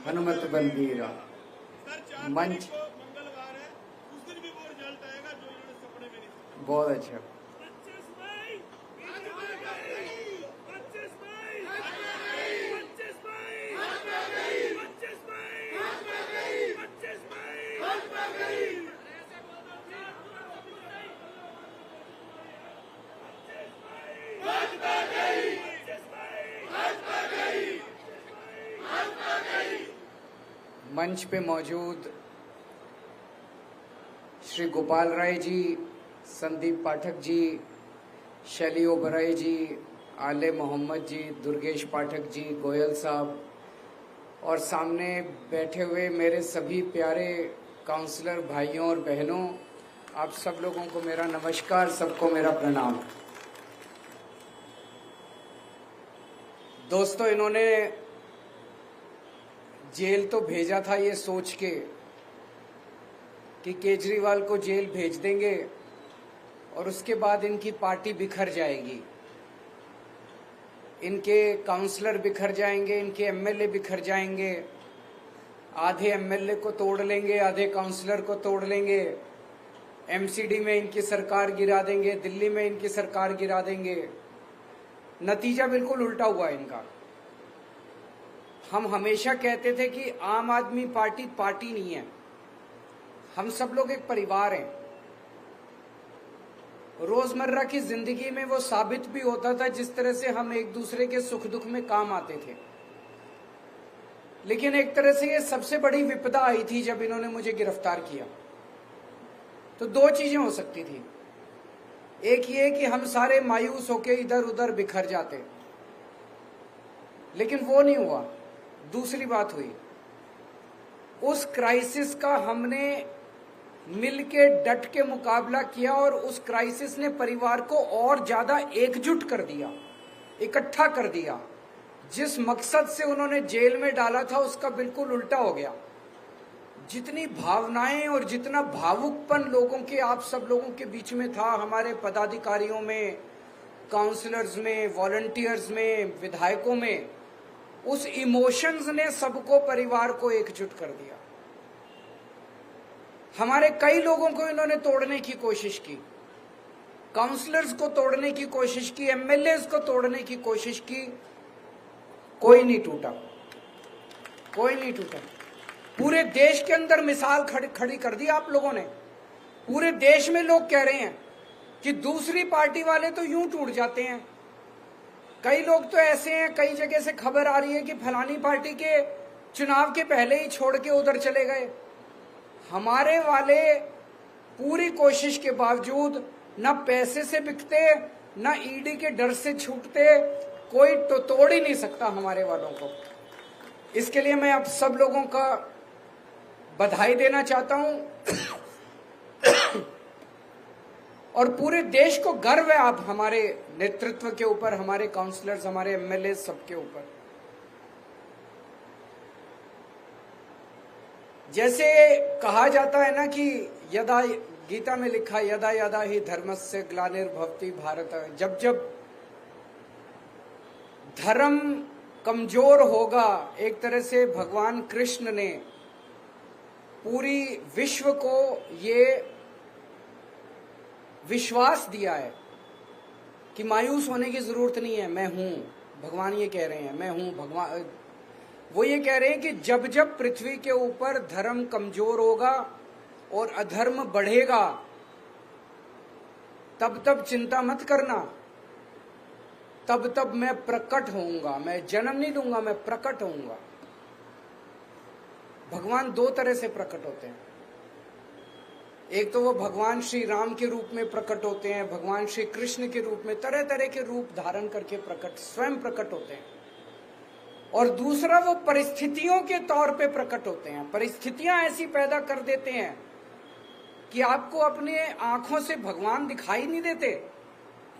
हनुमत बलबीरा मंच मंगलवार है, उस दिन भी वो रिजल्ट आएगा जो इन्होंने सपने में नहीं। बहुत अच्छा। 25 मई 25 मई 25 मई 25 मई। मंच पे मौजूद श्री गोपाल राय जी, संदीप पाठक जी, शैली ओबराय जी, आले मोहम्मद जी, दुर्गेश पाठक जी, गोयल साहब और सामने बैठे हुए मेरे सभी प्यारे काउंसलर भाइयों और बहनों, आप सब लोगों को मेरा नमस्कार, सबको मेरा प्रणाम। दोस्तों, इन्होंने जेल तो भेजा था ये सोच के कि केजरीवाल को जेल भेज देंगे और उसके बाद इनकी पार्टी बिखर जाएगी, इनके काउंसलर बिखर जाएंगे, इनके एमएलए बिखर जाएंगे, आधे एमएलए को तोड़ लेंगे, आधे काउंसलर को तोड़ लेंगे, एमसीडी में इनकी सरकार गिरा देंगे, दिल्ली में इनकी सरकार गिरा देंगे। नतीजा बिल्कुल उल्टा हुआ इनका। हम हमेशा कहते थे कि आम आदमी पार्टी पार्टी नहीं है, हम सब लोग एक परिवार हैं। रोजमर्रा की जिंदगी में वो साबित भी होता था जिस तरह से हम एक दूसरे के सुख दुख में काम आते थे। लेकिन एक तरह से ये सबसे बड़ी विपदा आई थी जब इन्होंने मुझे गिरफ्तार किया। तो दो चीजें हो सकती थी, एक ये कि हम सारे मायूस होके इधर उधर बिखर जाते, लेकिन वो नहीं हुआ। दूसरी बात हुई, उस क्राइसिस का हमने मिलके डट के मुकाबला किया और उस क्राइसिस ने परिवार को और ज्यादा एकजुट कर दिया, इकट्ठा कर दिया। जिस मकसद से उन्होंने जेल में डाला था उसका बिल्कुल उल्टा हो गया। जितनी भावनाएं और जितना भावुकपन लोगों के, आप सब लोगों के बीच में था, हमारे पदाधिकारियों में, काउंसलर्स में, वॉलंटियर्स में, विधायकों में, उस इमोशंस ने सबको, परिवार को एकजुट कर दिया। हमारे कई लोगों को इन्होंने तोड़ने की कोशिश की, काउंसलर्स को तोड़ने की कोशिश की, एमएलए को तोड़ने की कोशिश की, कोई नहीं टूटा, कोई नहीं टूटा। पूरे देश के अंदर मिसाल खड़ी कर दी आप लोगों ने। पूरे देश में लोग कह रहे हैं कि दूसरी पार्टी वाले तो यूं टूट जाते हैं। कई लोग तो ऐसे हैं, कई जगह से खबर आ रही है कि फलानी पार्टी के चुनाव के पहले ही छोड़ के उधर चले गए। हमारे वाले पूरी कोशिश के बावजूद न पैसे से बिकते, न ईडी के डर से छूटते, कोई तो तोड़ ही नहीं सकता हमारे वालों को। इसके लिए मैं आप सब लोगों का बधाई देना चाहता हूं और पूरे देश को गर्व है आप हमारे नेतृत्व के ऊपर, हमारे काउंसलर्स, हमारे एमएलए, सबके ऊपर। जैसे कहा जाता है ना कि यदा, गीता में लिखा, यदा यदा ही धर्मस्य ग्लानिर्भवति भारत। जब जब धर्म कमजोर होगा, एक तरह से भगवान कृष्ण ने पूरी विश्व को ये विश्वास दिया है कि मायूस होने की जरूरत नहीं है, मैं हूं। भगवान ये कह रहे हैं, मैं हूं भगवान। वो ये कह रहे हैं कि जब जब पृथ्वी के ऊपर धर्म कमजोर होगा और अधर्म बढ़ेगा, तब तब चिंता मत करना, तब तब मैं प्रकट होऊंगा। मैं जन्म नहीं दूंगा, मैं प्रकट होऊंगा। भगवान दो तरह से प्रकट होते हैं। एक तो वो भगवान श्री राम के रूप में प्रकट होते हैं, भगवान श्री कृष्ण के रूप में, तरह तरह के रूप धारण करके स्वयं प्रकट होते हैं। और दूसरा वो परिस्थितियों के तौर पे प्रकट होते हैं। परिस्थितियां ऐसी पैदा कर देते हैं कि आपको अपने आंखों से भगवान दिखाई नहीं देते,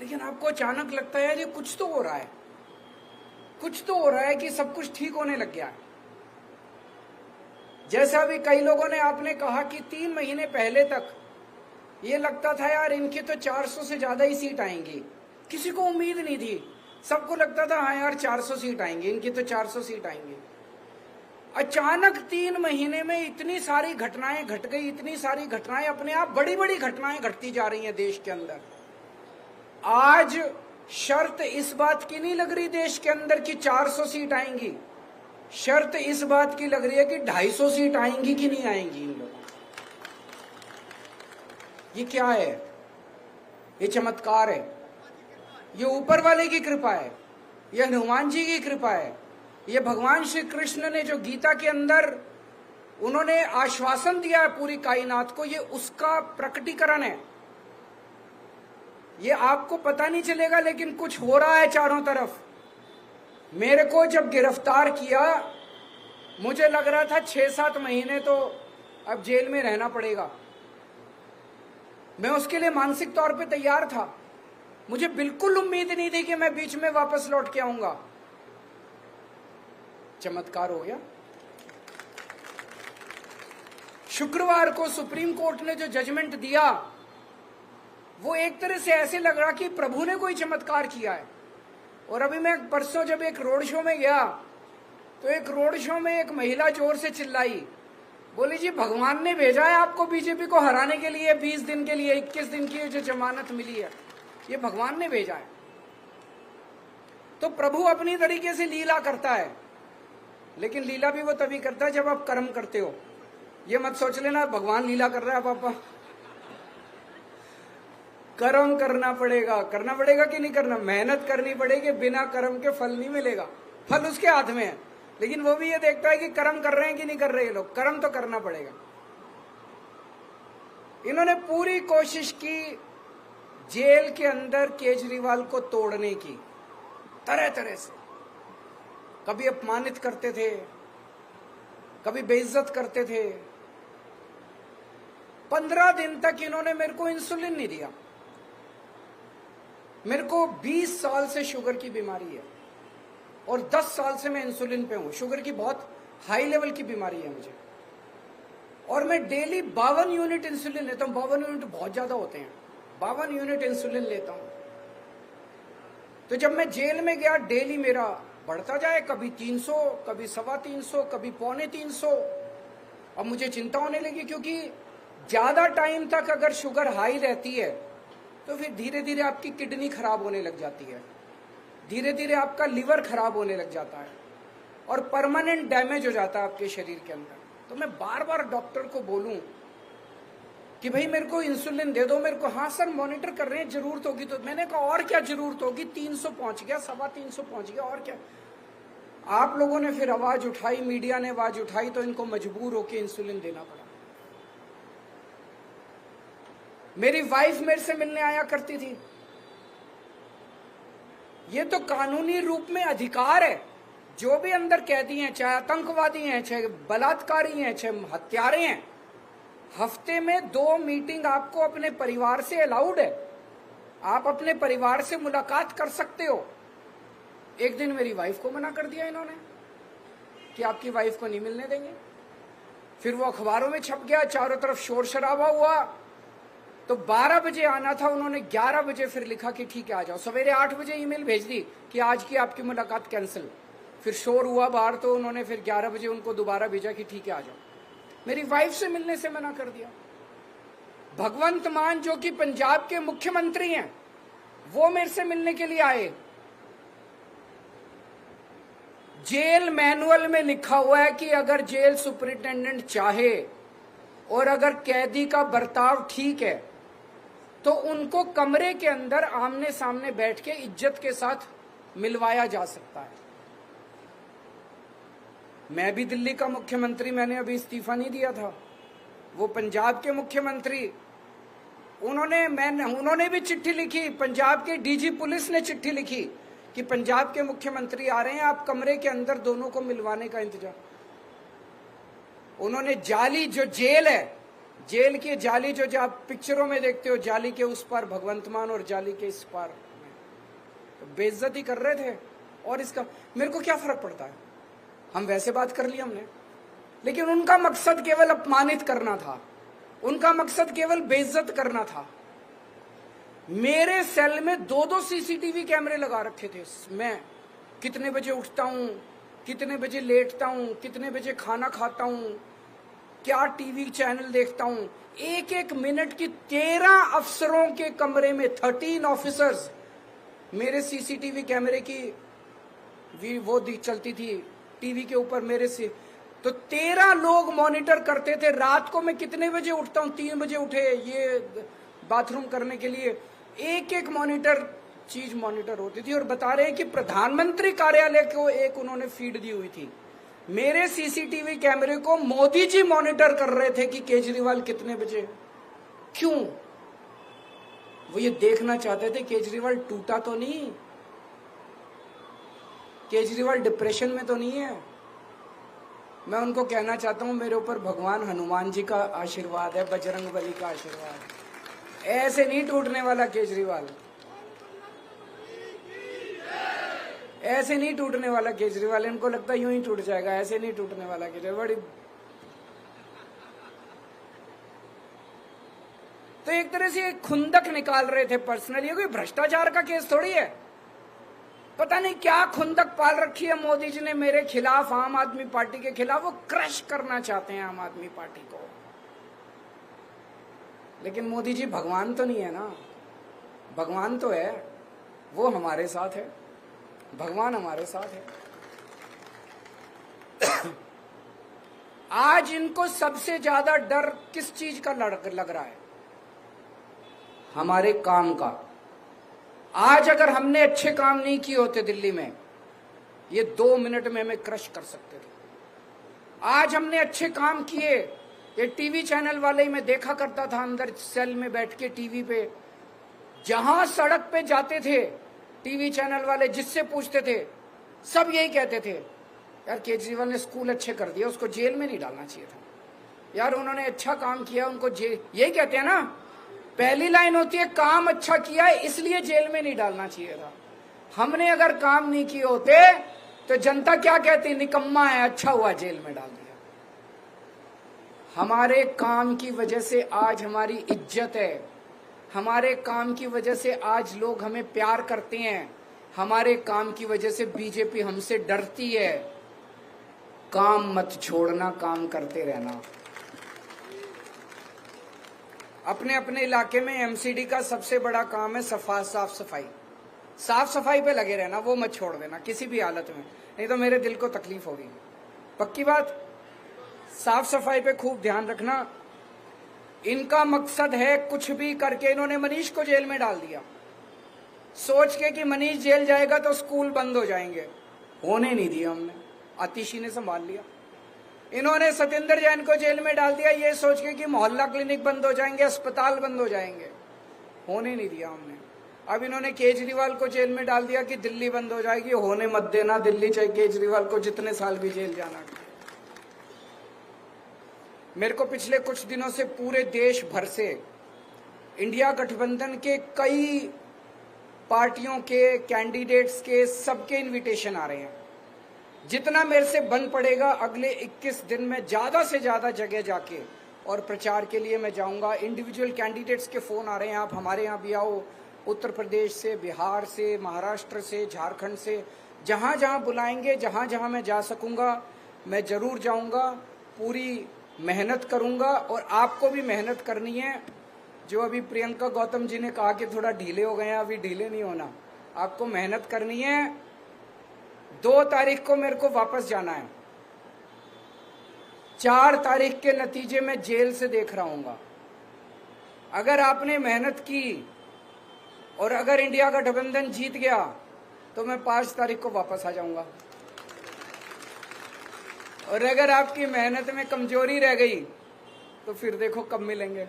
लेकिन आपको अचानक लगता है ये कुछ तो हो रहा है, कुछ तो हो रहा है कि सब कुछ ठीक होने लग गया है। जैसा अभी कई लोगों ने आपने कहा कि 3 महीने पहले तक ये लगता था यार इनकी तो 400 से ज्यादा ही सीट आएंगी, किसी को उम्मीद नहीं थी, सबको लगता था हाँ यार 400 सीट आएंगी, इनकी तो 400 सीट आएंगी। अचानक 3 महीने में इतनी सारी घटनाएं घट गई, इतनी सारी घटनाएं, अपने आप बड़ी बड़ी घटनाएं घटती जा रही हैं देश के अंदर। आज शर्त इस बात की नहीं लग रही देश के अंदर कि 400 सीट आएंगी, शर्त इस बात की लग रही है कि 250 सीट आएंगी कि नहीं आएंगी इन लोगों। ये क्या है? ये चमत्कार है, ये ऊपर वाले की कृपा है, ये हनुमान जी की कृपा है, ये भगवान श्री कृष्ण ने जो गीता के अंदर उन्होंने आश्वासन दिया है पूरी कायनात को, ये उसका प्रकटीकरण है। ये आपको पता नहीं चलेगा लेकिन कुछ हो रहा है चारों तरफ। मेरे को जब गिरफ्तार किया मुझे लग रहा था 6-7 महीने तो अब जेल में रहना पड़ेगा। मैं उसके लिए मानसिक तौर पे तैयार था, मुझे बिल्कुल उम्मीद नहीं थी कि मैं बीच में वापस लौट के आऊंगा। चमत्कार हो गया। शुक्रवार को सुप्रीम कोर्ट ने जो जजमेंट दिया वो एक तरह से ऐसे लग रहा कि प्रभु ने कोई चमत्कार किया है। और अभी मैं परसों जब एक रोड शो में गया तो एक रोड शो में एक महिला जोर से चिल्लाई, बोली जी भगवान ने भेजा है आपको बीजेपी को हराने के लिए, 20 दिन के लिए, 21 दिन की जो जमानत मिली है ये भगवान ने भेजा है। तो प्रभु अपनी तरीके से लीला करता है, लेकिन लीला भी वो तभी करता है जब आप कर्म करते हो। ये मत सोच लेना भगवान लीला कर रहा है पापा, कर्म करना पड़ेगा कि नहीं करना, मेहनत करनी पड़ेगी, बिना कर्म के फल नहीं मिलेगा, फल उसके हाथ में है। लेकिन वो भी ये देखता है कि कर्म कर रहे हैं कि नहीं कर रहे हैं लोग, कर्म तो करना पड़ेगा। इन्होंने पूरी कोशिश की जेल के अंदर केजरीवाल को तोड़ने की, तरह तरह से। कभी अपमानित करते थे, कभी बेइज्जत करते थे। 15 दिन तक इन्होंने मेरे को इंसुलिन नहीं दिया। मेरे को 20 साल से शुगर की बीमारी है और 10 साल से मैं इंसुलिन पे हूं। शुगर की बहुत हाई लेवल की बीमारी है मुझे, और मैं डेली 52 यूनिट इंसुलिन लेता हूं। 52 यूनिट बहुत ज्यादा होते हैं, 52 यूनिट इंसुलिन लेता हूं। तो जब मैं जेल में गया डेली मेरा बढ़ता जाए, कभी 300, कभी 325, कभी 350। अब मुझे चिंता होने लगी, क्योंकि ज्यादा टाइम तक अगर शुगर हाई रहती है तो फिर धीरे धीरे आपकी किडनी खराब होने लग जाती है, धीरे धीरे आपका लिवर खराब होने लग जाता है और परमानेंट डैमेज हो जाता है आपके शरीर के अंदर। तो मैं बार बार डॉक्टर को बोलूं कि भाई मेरे को इंसुलिन दे दो, मेरे को, हाँ सर मॉनिटर कर रहे हैं, जरूरत होगी तो। मैंने कहा और क्या जरूरत होगी, 300 पहुंच गया, 325 पहुंच गया, और क्या। आप लोगों ने फिर आवाज उठाई, मीडिया ने आवाज उठाई, तो इनको मजबूर होकर इंसुलिन देना पड़ा। मेरी वाइफ मेरे से मिलने आया करती थी। ये तो कानूनी रूप में अधिकार है। जो भी अंदर कैदी हैं, चाहे आतंकवादी हैं, चाहे बलात्कारी हैं, चाहे हत्यारे हैं, हफ्ते में 2 मीटिंग आपको अपने परिवार से अलाउड है। आप अपने परिवार से मुलाकात कर सकते हो। एक दिन मेरी वाइफ को मना कर दिया इन्होंने कि आपकी वाइफ को नहीं मिलने देंगे। फिर वो अखबारों में छप गया, चारों तरफ शोर शराबा हुआ। तो 12 बजे आना था, उन्होंने 11 बजे फिर लिखा कि ठीक है आ जाओ। सवेरे 8 बजे ईमेल भेज दी कि आज की आपकी मुलाकात कैंसिल। फिर शोर हुआ बाहर, तो उन्होंने फिर 11 बजे उनको दोबारा भेजा कि ठीक है आ जाओ। मेरी वाइफ से मिलने से मना कर दिया। भगवंत मान जो कि पंजाब के मुख्यमंत्री हैं, वो मेरे से मिलने के लिए आए। जेल मैनुअल में लिखा हुआ है कि अगर जेल सुपरिटेंडेंट चाहे और अगर कैदी का बर्ताव ठीक है तो उनको कमरे के अंदर आमने सामने बैठ के इज्जत के साथ मिलवाया जा सकता है। मैं भी दिल्ली का मुख्यमंत्री, मैंने अभी इस्तीफा नहीं दिया था। वो पंजाब के मुख्यमंत्री, उन्होंने भी चिट्ठी लिखी। पंजाब के डीजी पुलिस ने चिट्ठी लिखी कि पंजाब के मुख्यमंत्री आ रहे हैं, आप कमरे के अंदर दोनों को मिलवाने का इंतजाम। उन्होंने जाली जो जेल है, जेल की जाली जो आप पिक्चरों में देखते हो, जाली के उस पार भगवंत मान और जाली के इस पार, तो बेइज्जती कर रहे थे। और इसका मेरे को क्या फर्क पड़ता है, हम वैसे बात कर ली हमने। लेकिन उनका मकसद केवल अपमानित करना था, उनका मकसद केवल बेइज्जत करना था। मेरे सेल में 2-2 सीसीटीवी कैमरे लगा रखे थे। मैं कितने बजे उठता हूं, कितने बजे लेटता हूं, कितने बजे खाना खाता हूं, क्या टीवी चैनल देखता हूं, एक एक मिनट की 13 अफसरों के कमरे में 13 ऑफिसर्स मेरे सीसीटीवी कैमरे की वो चलती थी टीवी के ऊपर मेरे से, तो 13 लोग मॉनिटर करते थे। रात को मैं कितने बजे उठता हूं, 3 बजे उठे ये बाथरूम करने के लिए, एक एक चीज मॉनिटर होती थी। और बता रहे हैं कि प्रधानमंत्री कार्यालय को एक उन्होंने फीड दी हुई थी, मेरे सीसीटीवी कैमरे को मोदी जी मॉनिटर कर रहे थे कि केजरीवाल कितने बजे। क्यों? वो ये देखना चाहते थे केजरीवाल टूटा तो नहीं, केजरीवाल डिप्रेशन में तो नहीं है। मैं उनको कहना चाहता हूं मेरे ऊपर भगवान हनुमान जी का आशीर्वाद है, बजरंग बली का आशीर्वाद। ऐसे नहीं टूटने वाला केजरीवाल, ऐसे नहीं टूटने वाला केजरीवाल। इनको लगता है यूं ही टूट जाएगा, ऐसे नहीं टूटने वाला केजरीवाल। तो एक तरह से खुंदक निकाल रहे थे पर्सनली, कोई भ्रष्टाचार का केस थोड़ी है। पता नहीं क्या खुंदक पाल रखी है मोदी जी ने मेरे खिलाफ, आम आदमी पार्टी के खिलाफ। वो क्रश करना चाहते हैं आम आदमी पार्टी को। लेकिन मोदी जी भगवान तो नहीं है ना, भगवान तो है, वो हमारे साथ है, भगवान हमारे साथ है। आज इनको सबसे ज्यादा डर किस चीज का लग रहा है? हमारे काम का। आज अगर हमने अच्छे काम नहीं किए होते दिल्ली में, ये 2 मिनट में हमें क्रश कर सकते थे। आज हमने अच्छे काम किए, ये टीवी चैनल वाले ही मैं देखा करता था अंदर सेल में बैठ के टीवी पे, जहां सड़क पे जाते थे टीवी चैनल वाले, जिससे पूछते थे सब यही कहते थे, यार केजरीवाल ने स्कूल अच्छे कर दिया, उसको जेल में नहीं डालना चाहिए था, यार उन्होंने अच्छा काम किया, उनको जेल, यही कहते हैं ना। पहली लाइन होती है काम अच्छा किया है इसलिए जेल में नहीं डालना चाहिए था। हमने अगर काम नहीं किए होते तो जनता क्या कहती, निकम्मा है, अच्छा हुआ जेल में डाल दिया। हमारे काम की वजह से आज हमारी इज्जत है, हमारे काम की वजह से आज लोग हमें प्यार करते हैं, हमारे काम की वजह से बीजेपी हमसे डरती है। काम मत छोड़ना, काम करते रहना। अपने अपने इलाके में एमसीडी का सबसे बड़ा काम है साफ सफाई। साफ सफाई पे लगे रहना, वो मत छोड़ देना किसी भी हालत में, नहीं तो मेरे दिल को तकलीफ होगी। पक्की बात, साफ सफाई पे खूब ध्यान रखना। इनका मकसद है कुछ भी करके, इन्होंने मनीष को जेल में डाल दिया सोच के कि मनीष जेल जाएगा तो स्कूल बंद हो जाएंगे, होने नहीं दिया हमने, आतिशी ने संभाल लिया। इन्होंने सत्येंद्र जैन को जेल में डाल दिया ये सोच के कि मोहल्ला क्लिनिक बंद हो जाएंगे, अस्पताल बंद हो जाएंगे, होने नहीं दिया हमने। अब इन्होंने केजरीवाल को जेल में डाल दिया कि दिल्ली बंद हो जाएगी, होने मत देना दिल्ली, चाहे केजरीवाल को जितने साल भी जेल जाना। मेरे को पिछले कुछ दिनों से पूरे देश भर से इंडिया गठबंधन के कई पार्टियों के कैंडिडेट्स के सबके इनविटेशन आ रहे हैं। जितना मेरे से बन पड़ेगा अगले 21 दिन में ज्यादा से ज्यादा जगह जाके और प्रचार के लिए मैं जाऊंगा। इंडिविजुअल कैंडिडेट्स के फोन आ रहे हैं, आप हमारे यहाँ भी आओ, उत्तर प्रदेश से, बिहार से, महाराष्ट्र से, झारखंड से, जहां जहां बुलाएंगे, जहां जहां मैं जा सकूंगा मैं जरूर जाऊंगा, पूरी मेहनत करूंगा। और आपको भी मेहनत करनी है। जो अभी प्रियंका गौतम जी ने कहा कि थोड़ा ढीले हो गए हैं, अभी ढीले नहीं होना, आपको मेहनत करनी है। 2 तारीख को मेरे को वापस जाना है, 4 तारीख के नतीजे में जेल से देख रहा हूंगा। अगर आपने मेहनत की और अगर इंडिया गठबंधन जीत गया तो मैं 5 तारीख को वापस आ जाऊंगा। और अगर आपकी मेहनत में कमजोरी रह गई तो फिर देखो कब मिलेंगे।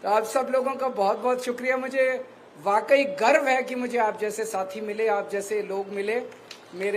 तो आप सब लोगों का बहुत बहुत शुक्रिया। मुझे वाकई गर्व है कि मुझे आप जैसे साथी मिले, आप जैसे लोग मिले। मेरे